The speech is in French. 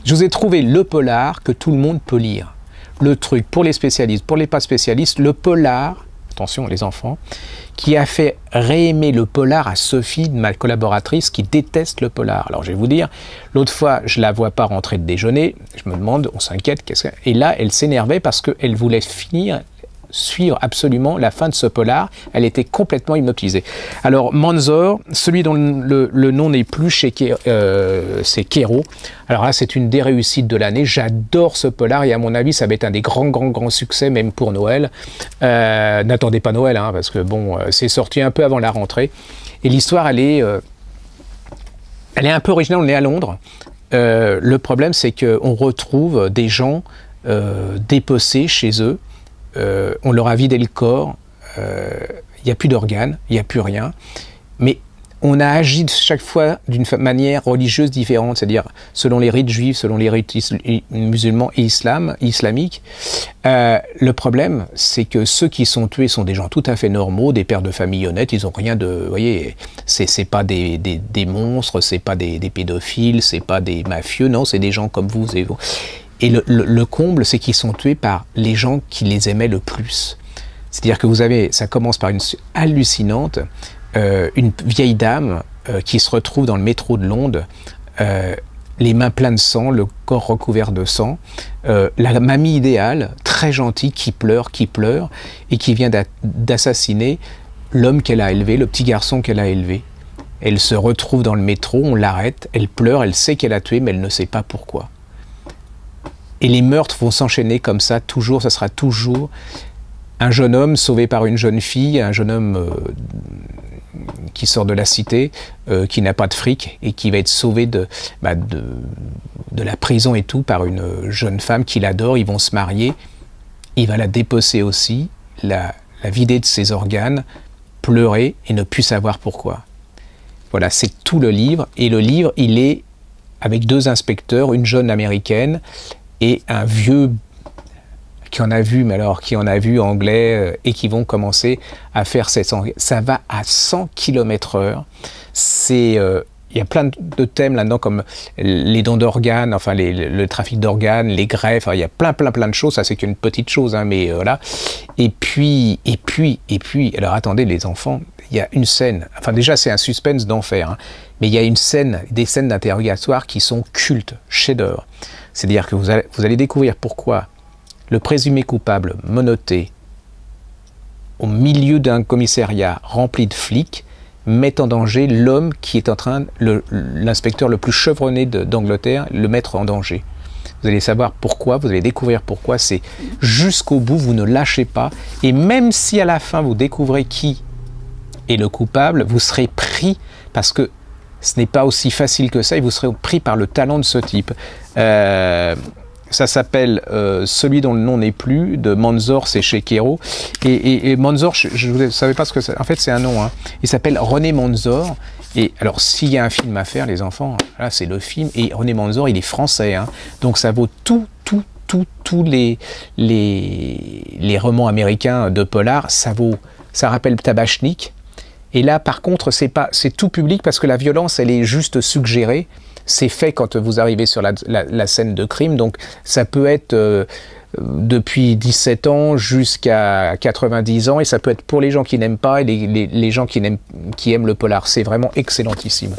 Je vous ai trouvé le polar que tout le monde peut lire. Le truc pour les spécialistes, pour les pas spécialistes, le polar, attention les enfants, qui a fait réaimer le polar à Sophie, ma collaboratrice, qui déteste le polar. Alors je vais vous dire, l'autre fois, je la vois pas rentrer de déjeuner, je me demande, on s'inquiète, et là, elle s'énervait parce qu'elle voulait suivre absolument la fin de ce polar. Elle était complètement hypnotisée. Alors Manzor, celui dont le nom n'est plus chez c'est Kero. Alors là, c'est une des réussites de l'année. J'adore ce polar et à mon avis, ça va être un des grands succès, même pour Noël. N'attendez pas Noël, hein, parce que bon, c'est sorti un peu avant la rentrée. Et l'histoire, elle est un peu originale. On est à Londres. Le problème, c'est qu'on retrouve des gens dépossés chez eux. On leur a vidé le corps, il n'y a plus d'organes, il n'y a plus rien, mais on a agi chaque fois d'une manière religieuse différente, c'est-à-dire selon les rites juifs, selon les rites musulmans et islamiques. Le problème, c'est que ceux qui sont tués sont des gens tout à fait normaux, des pères de famille honnêtes, ils n'ont rien de... Vous voyez, c'est pas des monstres, c'est pas des pédophiles, c'est pas des mafieux, non, c'est des gens comme vous et vous. Et le comble, c'est qu'ils sont tués par les gens qui les aimaient le plus. C'est-à-dire que ça commence par une hallucinante, une vieille dame qui se retrouve dans le métro de Londres, les mains pleines de sang, le corps recouvert de sang, la mamie idéale, très gentille, qui pleure, et qui vient d'assassiner l'homme qu'elle a élevé, le petit garçon qu'elle a élevé. Elle se retrouve dans le métro, on l'arrête, elle pleure, elle sait qu'elle a tué, mais elle ne sait pas pourquoi. Et les meurtres vont s'enchaîner comme ça, toujours, ça sera toujours un jeune homme sauvé par une jeune fille, un jeune homme qui sort de la cité, qui n'a pas de fric, et qui va être sauvé de la prison et tout par une jeune femme qu'il adore, ils vont se marier, il va la dépecer aussi, la vider de ses organes, pleurer et ne plus savoir pourquoi. Voilà, c'est tout le livre, et le livre, il est avec deux inspecteurs, une jeune américaine, et un vieux qui en a vu, mais alors qui en a vu anglais, et qui vont commencer à faire 700. Ça va à 100 km/h. Il y a plein de thèmes là-dedans, comme les dons d'organes, enfin le trafic d'organes, les greffes, enfin, il y a plein de choses. Ça, c'est qu'une petite chose, hein, mais voilà. Et puis, alors attendez les enfants, il y a une scène, enfin déjà c'est un suspense d'enfer, hein, mais il y a des scènes d'interrogatoire qui sont cultes, chefs-d'œuvre. C'est-à-dire que vous allez découvrir pourquoi le présumé coupable, menotté, au milieu d'un commissariat rempli de flics, met en danger l'homme qui est en train, l'inspecteur le plus chevronné d'Angleterre, le mettre en danger. Vous allez savoir pourquoi, vous allez découvrir pourquoi, c'est jusqu'au bout, vous ne lâchez pas, et même si à la fin vous découvrez qui est le coupable, vous serez pris, parce que ce n'est pas aussi facile que ça, et vous serez pris par le talent de ce type. Ça s'appelle Celui dont le nom n'est plus, de Manzor, c'est chez Kero. Et Manzor, je ne savais pas ce que c'est. En fait, c'est un nom. Hein. Il s'appelle René Manzor. Et alors, s'il y a un film à faire, les enfants, là, c'est le film. Et René Manzor, il est français. Hein. Donc, ça vaut tous les romans américains de polar. Ça rappelle Tabachnik. Et là, par contre, c'est tout public parce que la violence, elle est juste suggérée. C'est fait quand vous arrivez sur la scène de crime. Donc, ça peut être depuis 17 ans jusqu'à 90 ans. Et ça peut être pour les gens qui n'aiment pas et les gens qui aiment le polar. C'est vraiment excellentissime.